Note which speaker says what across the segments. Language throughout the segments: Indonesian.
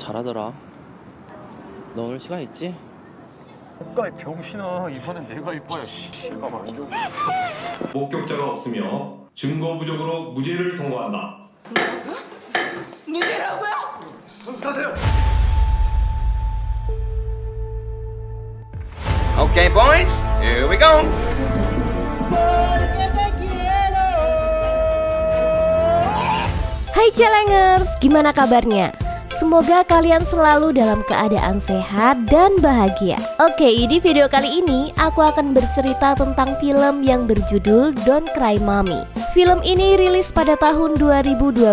Speaker 1: 잘하더라. 너 오늘 시간 있지?
Speaker 2: 국가의 병신아, 이번엔 내가 이뻐야 씨가 만족.
Speaker 3: 목격자가 없으며 증거 부족으로 무죄를 선고한다.
Speaker 4: 무죄라고요?
Speaker 2: 가세요.
Speaker 5: Okay, boys, here we go.
Speaker 6: Hai Celengers, gimana kabarnya? Semoga kalian selalu dalam keadaan sehat dan bahagia. Oke, di video kali ini aku akan bercerita tentang film yang berjudul Don't Cry Mommy. Film ini rilis pada tahun 2012.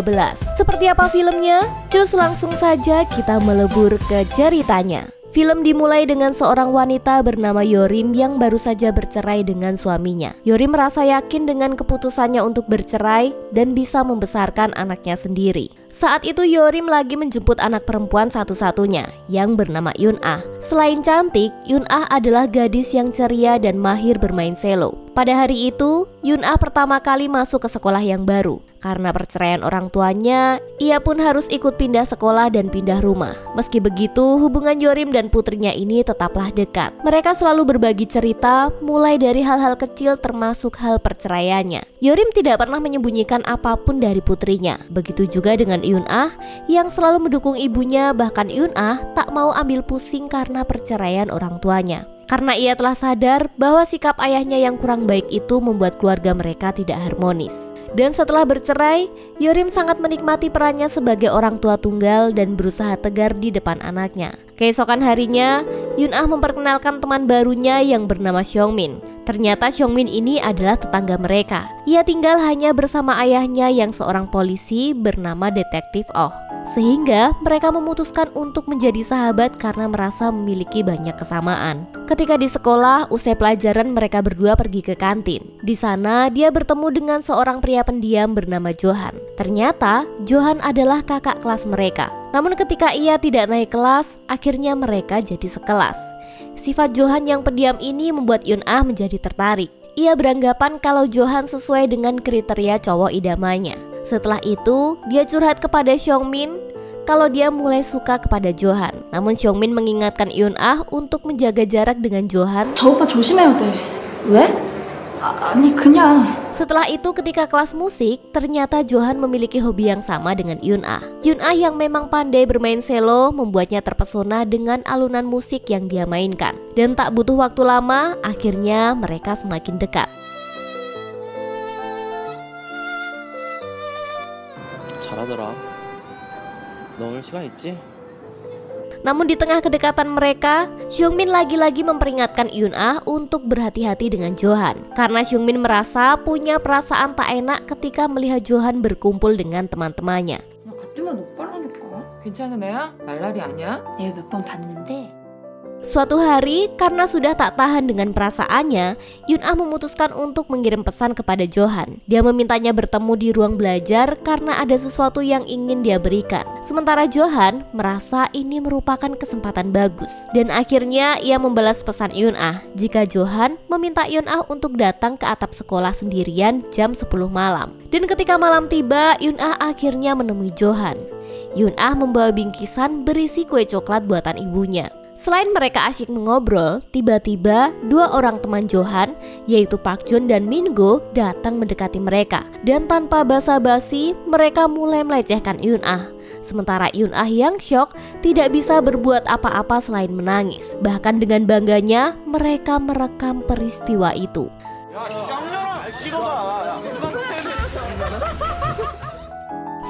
Speaker 6: Seperti apa filmnya? Cus langsung saja kita melebur ke ceritanya. Film dimulai dengan seorang wanita bernama Yorim yang baru saja bercerai dengan suaminya. Yorim merasa yakin dengan keputusannya untuk bercerai dan bisa membesarkan anaknya sendiri. Saat itu Yorim lagi menjemput anak perempuan satu-satunya yang bernama Yun-ah. Selain cantik, Yun-ah adalah gadis yang ceria dan mahir bermain selo. Pada hari itu, Yun-ah pertama kali masuk ke sekolah yang baru. Karena perceraian orang tuanya, ia pun harus ikut pindah sekolah dan pindah rumah. Meski begitu, hubungan Yorim dan putrinya ini tetaplah dekat. Mereka selalu berbagi cerita, mulai dari hal-hal kecil termasuk hal perceraiannya. Yorim tidak pernah menyembunyikan apapun dari putrinya. Begitu juga dengan Yun-ah yang selalu mendukung ibunya, bahkan Yun-ah tak mau ambil pusing karena perceraian orang tuanya. Karena ia telah sadar bahwa sikap ayahnya yang kurang baik itu membuat keluarga mereka tidak harmonis. Dan setelah bercerai, Yorim sangat menikmati perannya sebagai orang tua tunggal dan berusaha tegar di depan anaknya. Keesokan harinya, Yun-ah memperkenalkan teman barunya yang bernama Seong-min. Ternyata Seong-min ini adalah tetangga mereka. Ia tinggal hanya bersama ayahnya yang seorang polisi bernama Detektif Oh. Sehingga mereka memutuskan untuk menjadi sahabat karena merasa memiliki banyak kesamaan. Ketika di sekolah, usai pelajaran mereka berdua pergi ke kantin. Di sana dia bertemu dengan seorang pria pendiam bernama Johan. Ternyata Johan adalah kakak kelas mereka. Namun ketika ia tidak naik kelas, akhirnya mereka jadi sekelas. Sifat Johan yang pendiam ini membuat Yun-ah menjadi tertarik. Ia beranggapan kalau Johan sesuai dengan kriteria cowok idamannya. Setelah itu, dia curhat kepada Seong-min kalau dia mulai suka kepada Johan. Namun Seong-min mengingatkan Yun-ah untuk menjaga jarak dengan Johan.
Speaker 4: 저 오빠 조심해야 돼. 왜? 아니 그냥.
Speaker 6: Setelah itu ketika kelas musik, ternyata Johan memiliki hobi yang sama dengan Yun-ah. Yun-ah yang memang pandai bermain selo membuatnya terpesona dengan alunan musik yang dia mainkan. Dan tak butuh waktu lama, akhirnya mereka semakin dekat.
Speaker 1: 잘하더라. 너 오늘 시간 있지?
Speaker 6: Namun di tengah kedekatan mereka, Seong-min lagi-lagi memperingatkan Yun-ah untuk berhati-hati dengan Johan. Karena Seong-min merasa punya perasaan tak enak ketika melihat Johan berkumpul dengan teman-temannya.
Speaker 4: 같으면 오빠라니까.
Speaker 7: 괜찮은 애야? 말라리 아니야?
Speaker 4: 내가 몇 번 봤는데.
Speaker 6: Suatu hari, karena sudah tak tahan dengan perasaannya, Yun-ah memutuskan untuk mengirim pesan kepada Johan. Dia memintanya bertemu di ruang belajar karena ada sesuatu yang ingin dia berikan. Sementara Johan merasa ini merupakan kesempatan bagus. Dan akhirnya ia membalas pesan Yun-ah jika Johan meminta Yun-ah untuk datang ke atap sekolah sendirian jam 10 malam. Dan ketika malam tiba, Yun-ah akhirnya menemui Johan. Yun-ah membawa bingkisan berisi kue coklat buatan ibunya. Selain mereka asyik mengobrol, tiba-tiba dua orang teman Johan, yaitu Park Jun dan Min-go, datang mendekati mereka. Dan tanpa basa-basi, mereka mulai melecehkan Yun-ah. Sementara Yun-ah yang syok tidak bisa berbuat apa-apa selain menangis. Bahkan dengan bangganya, mereka merekam peristiwa itu.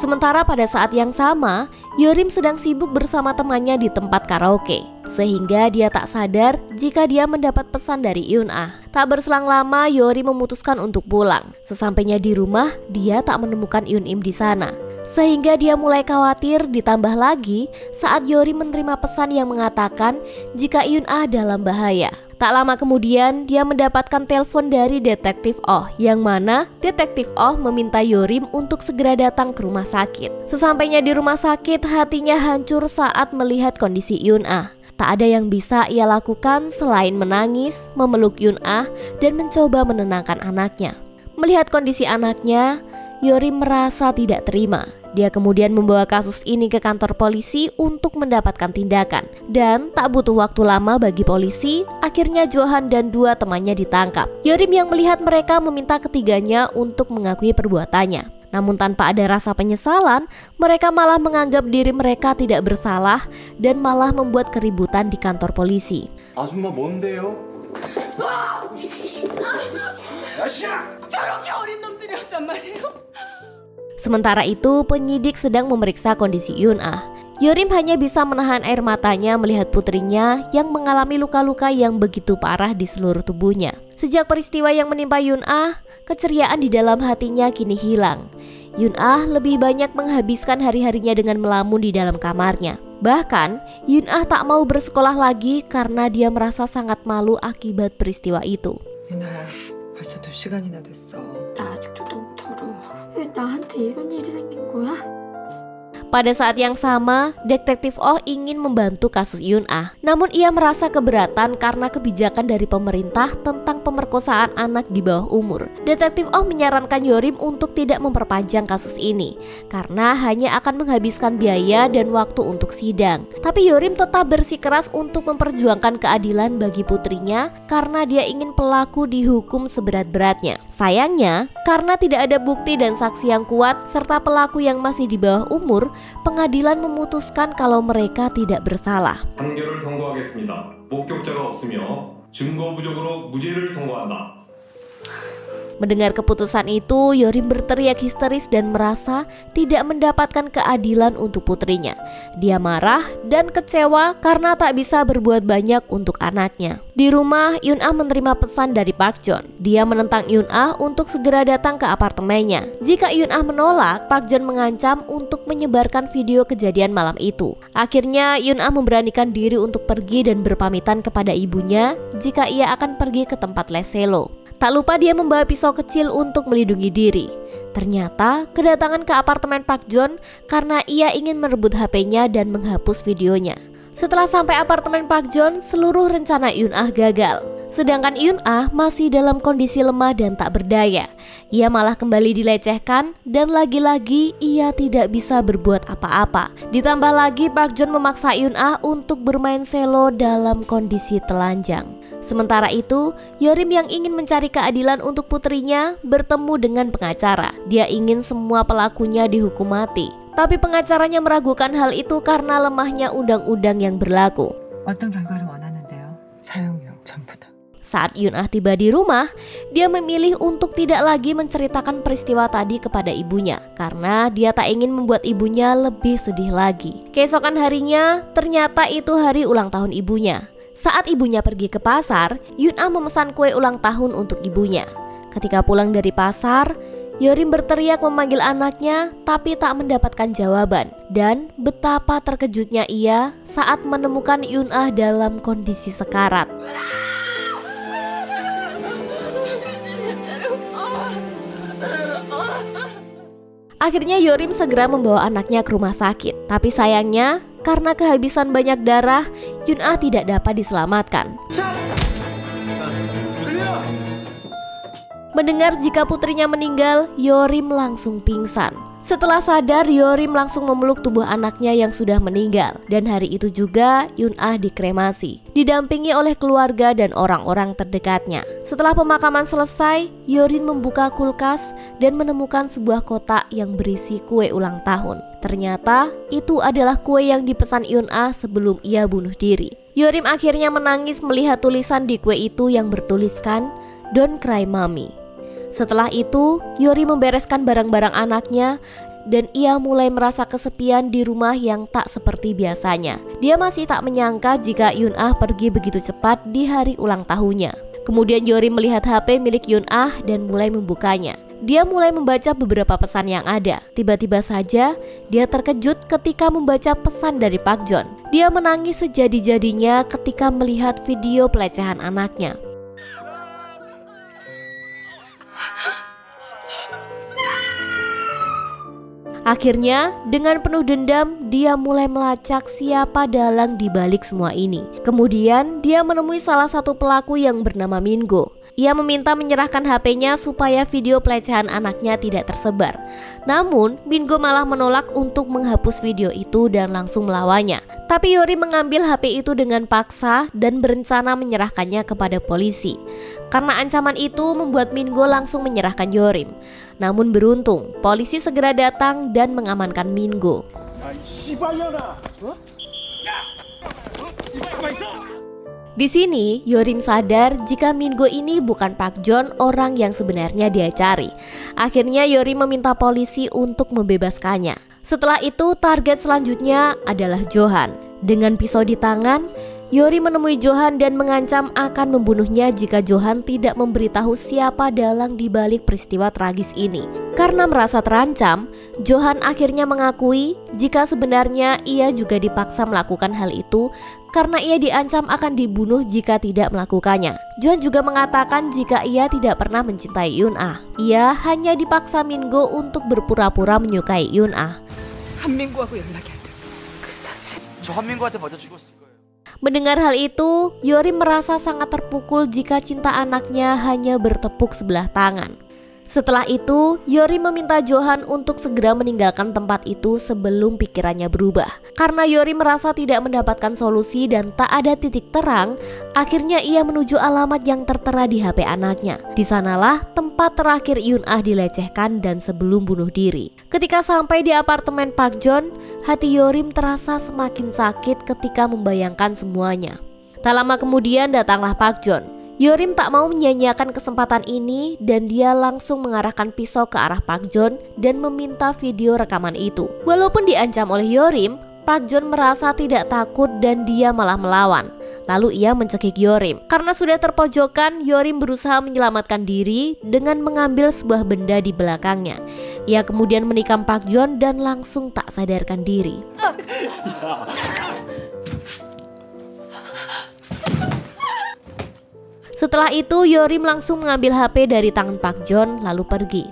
Speaker 6: Sementara pada saat yang sama, Yorim sedang sibuk bersama temannya di tempat karaoke. Sehingga dia tak sadar jika dia mendapat pesan dari Yun-ah. Tak berselang lama, Yorim memutuskan untuk pulang. Sesampainya di rumah, dia tak menemukan Yun-im di sana. Sehingga dia mulai khawatir, ditambah lagi saat Yorim menerima pesan yang mengatakan jika Yun-ah dalam bahaya. Tak lama kemudian dia mendapatkan telepon dari Detektif Oh, yang mana Detektif Oh meminta Yorim untuk segera datang ke rumah sakit. Sesampainya di rumah sakit, hatinya hancur saat melihat kondisi Yun-ah. Tak ada yang bisa ia lakukan selain menangis, memeluk Yun-ah, dan mencoba menenangkan anaknya. Melihat kondisi anaknya, Yorim merasa tidak terima. Dia kemudian membawa kasus ini ke kantor polisi untuk mendapatkan tindakan. Dan tak butuh waktu lama bagi polisi, akhirnya Johan dan dua temannya ditangkap. Yorim yang melihat mereka meminta ketiganya untuk mengakui perbuatannya. Namun tanpa ada rasa penyesalan, mereka malah menganggap diri mereka tidak bersalah dan malah membuat keributan di kantor polisi.
Speaker 2: 아줌마 뭔데요?
Speaker 4: 저렇게 어린 놈들이었단 말이에요?
Speaker 6: Sementara itu, penyidik sedang memeriksa kondisi Yun-ah. Yorim hanya bisa menahan air matanya melihat putrinya yang mengalami luka-luka yang begitu parah di seluruh tubuhnya. Sejak peristiwa yang menimpa Yun-ah, keceriaan di dalam hatinya kini hilang. Yun-ah lebih banyak menghabiskan hari-harinya dengan melamun di dalam kamarnya. Bahkan, Yun-ah tak mau bersekolah lagi karena dia merasa sangat malu akibat peristiwa itu.
Speaker 7: 유나야, 벌써 2시간이나 됐어.
Speaker 4: 나 아직도 너무 더러워. 왜 나한테 이런 일이 생긴 거야?
Speaker 6: Pada saat yang sama, Detektif Oh ingin membantu kasus Yun-ah. Namun ia merasa keberatan karena kebijakan dari pemerintah tentang pemerkosaan anak di bawah umur. Detektif Oh menyarankan Yorim untuk tidak memperpanjang kasus ini karena hanya akan menghabiskan biaya dan waktu untuk sidang. Tapi Yorim tetap bersikeras untuk memperjuangkan keadilan bagi putrinya karena dia ingin pelaku dihukum seberat-beratnya. Sayangnya, karena tidak ada bukti dan saksi yang kuat serta pelaku yang masih di bawah umur, pengadilan memutuskan kalau mereka tidak bersalah.
Speaker 3: 판결을 선고하겠습니다. 목격자가 없으며 증거 부족으로 무죄를 선고한다.
Speaker 6: Mendengar keputusan itu, Yorim berteriak histeris dan merasa tidak mendapatkan keadilan untuk putrinya. Dia marah dan kecewa karena tak bisa berbuat banyak untuk anaknya. Di rumah, Yun-ah menerima pesan dari Park Jon. Dia menentang Yun-ah untuk segera datang ke apartemennya. Jika Yun-ah menolak, Park Jon mengancam untuk menyebarkan video kejadian malam itu. Akhirnya, Yun-ah memberanikan diri untuk pergi dan berpamitan kepada ibunya jika ia akan pergi ke tempat les selo. Tak lupa dia membawa pisau kecil untuk melindungi diri. Ternyata kedatangan ke apartemen Park Jon karena ia ingin merebut HP-nya dan menghapus videonya. Setelah sampai apartemen Park Jon, seluruh rencana Yun-ah gagal. Sedangkan Yun-ah masih dalam kondisi lemah dan tak berdaya. Ia malah kembali dilecehkan dan lagi-lagi ia tidak bisa berbuat apa-apa. Ditambah lagi Park Jon memaksa Yun-ah untuk bermain selo dalam kondisi telanjang. Sementara itu, Yorim yang ingin mencari keadilan untuk putrinya bertemu dengan pengacara. Dia ingin semua pelakunya dihukum mati. Tapi pengacaranya meragukan hal itu karena lemahnya undang-undang yang berlaku.
Speaker 7: 어떤 결과를 원하는데요? 사형이요, 전부 다.
Speaker 6: Saat Yun-ah tiba di rumah, dia memilih untuk tidak lagi menceritakan peristiwa tadi kepada ibunya karena dia tak ingin membuat ibunya lebih sedih lagi. Keesokan harinya, ternyata itu hari ulang tahun ibunya. Saat ibunya pergi ke pasar, Yun-ah memesan kue ulang tahun untuk ibunya. Ketika pulang dari pasar, Yorim berteriak memanggil anaknya tapi tak mendapatkan jawaban. Dan betapa terkejutnya ia saat menemukan Yun-ah dalam kondisi sekarat. Akhirnya Yorim segera membawa anaknya ke rumah sakit. Tapi sayangnya, karena kehabisan banyak darah, Yun-ah tidak dapat diselamatkan. Mendengar jika putrinya meninggal, Yorim langsung pingsan. Setelah sadar, Yorim langsung memeluk tubuh anaknya yang sudah meninggal. Dan hari itu juga Yun-ah dikremasi, didampingi oleh keluarga dan orang-orang terdekatnya. Setelah pemakaman selesai, Yorim membuka kulkas dan menemukan sebuah kotak yang berisi kue ulang tahun. Ternyata itu adalah kue yang dipesan Yun-ah sebelum ia bunuh diri. Yorim akhirnya menangis melihat tulisan di kue itu yang bertuliskan "Don't cry mommy". Setelah itu, Yorim membereskan barang-barang anaknya dan ia mulai merasa kesepian di rumah yang tak seperti biasanya. Dia masih tak menyangka jika Yun-ah pergi begitu cepat di hari ulang tahunnya. Kemudian Yorim melihat HP milik Yun-ah dan mulai membukanya. Dia mulai membaca beberapa pesan yang ada. Tiba-tiba saja, dia terkejut ketika membaca pesan dari Park Jon. Dia menangis sejadi-jadinya ketika melihat video pelecehan anaknya. Akhirnya, dengan penuh dendam, dia mulai melacak siapa dalang di balik semua ini. Kemudian, dia menemui salah satu pelaku yang bernama Mingo. Ia meminta menyerahkan HP-nya supaya video pelecehan anaknya tidak tersebar. Namun, Mingo malah menolak untuk menghapus video itu dan langsung melawannya. Tapi Yorim mengambil HP itu dengan paksa dan berencana menyerahkannya kepada polisi. Karena ancaman itu membuat Mingo langsung menyerahkan Yorim. Namun beruntung, polisi segera datang dan mengamankan Mingo. Di sini, Yorim sadar jika Mingo ini bukan Park Jon, orang yang sebenarnya dia cari. Akhirnya Yorim meminta polisi untuk membebaskannya. Setelah itu, target selanjutnya adalah Johan. Dengan pisau di tangan, Yorim menemui Johan dan mengancam akan membunuhnya jika Johan tidak memberitahu siapa dalang di balik peristiwa tragis ini. Karena merasa terancam, Johan akhirnya mengakui jika sebenarnya ia juga dipaksa melakukan hal itu karena ia diancam akan dibunuh jika tidak melakukannya. Johan juga mengatakan jika ia tidak pernah mencintai Yoon-ah. Ia hanya dipaksa Mingo untuk berpura-pura menyukai Yoon-ah.
Speaker 7: 한민구하고 연락이 안 돼. 그 사진.
Speaker 8: 저 한민구한테 먼저 죽었을 거예요.
Speaker 6: Mendengar hal itu, Yorim merasa sangat terpukul jika cinta anaknya hanya bertepuk sebelah tangan. Setelah itu, Yorim meminta Johan untuk segera meninggalkan tempat itu sebelum pikirannya berubah. Karena Yorim merasa tidak mendapatkan solusi dan tak ada titik terang, akhirnya ia menuju alamat yang tertera di HP anaknya. Di sanalah tempat terakhir Yoon-ah dilecehkan dan sebelum bunuh diri. Ketika sampai di apartemen Park Jon, hati Yorim terasa semakin sakit ketika membayangkan semuanya. Tak lama kemudian datanglah Park Jon. Yorim tak mau menyia-nyiakan kesempatan ini dan dia langsung mengarahkan pisau ke arah Park Jon dan meminta video rekaman itu. Walaupun diancam oleh Yorim, Park Jon merasa tidak takut dan dia malah melawan. Lalu ia mencekik Yorim. Karena sudah terpojokan, Yorim berusaha menyelamatkan diri dengan mengambil sebuah benda di belakangnya. Ia kemudian menikam Park Jon dan langsung tak sadarkan diri. Setelah itu, Yorim langsung mengambil HP dari tangan Park Jon lalu pergi.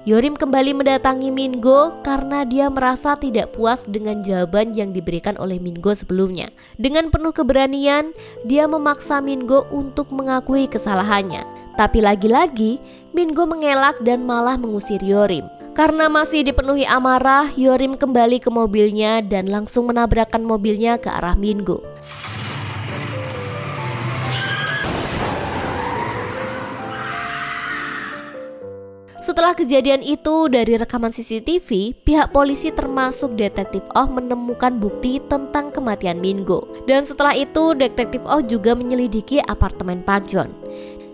Speaker 6: Yorim kembali mendatangi Mingo karena dia merasa tidak puas dengan jawaban yang diberikan oleh Mingo sebelumnya. Dengan penuh keberanian, dia memaksa Mingo untuk mengakui kesalahannya. Tapi lagi-lagi, Mingo mengelak dan malah mengusir Yorim. Karena masih dipenuhi amarah, Yorim kembali ke mobilnya dan langsung menabrakkan mobilnya ke arah Mingo. Setelah kejadian itu, dari rekaman CCTV, pihak polisi termasuk Detektif Oh menemukan bukti tentang kematian Mingo. Dan setelah itu, Detektif Oh juga menyelidiki apartemen Park Jon.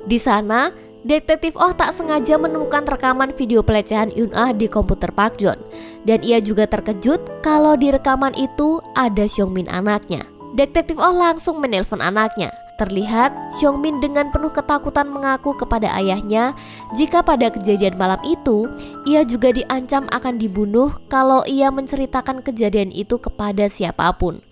Speaker 6: Di sana, Detektif Oh tak sengaja menemukan rekaman video pelecehan Yoon-ah di komputer Park Jon. Dan ia juga terkejut kalau di rekaman itu ada Seong-min anaknya. Detektif Oh langsung menelpon anaknya. Terlihat, Seong-min dengan penuh ketakutan mengaku kepada ayahnya jika pada kejadian malam itu, ia juga diancam akan dibunuh kalau ia menceritakan kejadian itu kepada siapapun.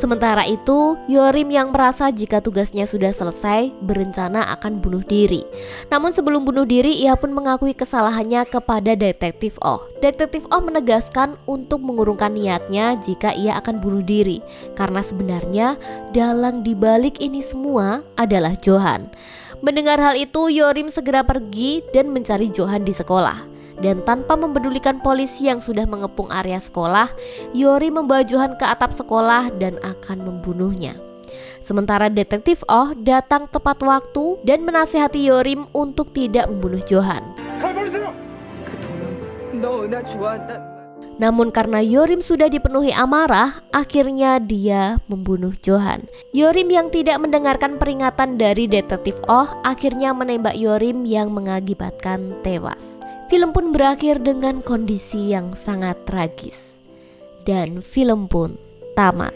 Speaker 6: Sementara itu, Yorim yang merasa jika tugasnya sudah selesai, berencana akan bunuh diri. Namun sebelum bunuh diri, ia pun mengakui kesalahannya kepada Detektif Oh. Detektif Oh menegaskan untuk mengurungkan niatnya jika ia akan bunuh diri, karena sebenarnya dalang dibalik ini semua adalah Johan. Mendengar hal itu, Yorim segera pergi dan mencari Johan di sekolah. Dan tanpa mempedulikan polisi yang sudah mengepung area sekolah, Yorim membawa Johan ke atap sekolah dan akan membunuhnya. Sementara Detektif Oh datang tepat waktu dan menasihati Yorim untuk tidak membunuh Johan.
Speaker 7: 그 동영상 너 은하 좋아한다.
Speaker 6: Namun karena Yorim sudah dipenuhi amarah, akhirnya dia membunuh Johan. Yorim yang tidak mendengarkan peringatan dari Detektif Oh akhirnya menembak Yorim yang mengakibatkan tewas. Film pun berakhir dengan kondisi yang sangat tragis. Dan film pun tamat.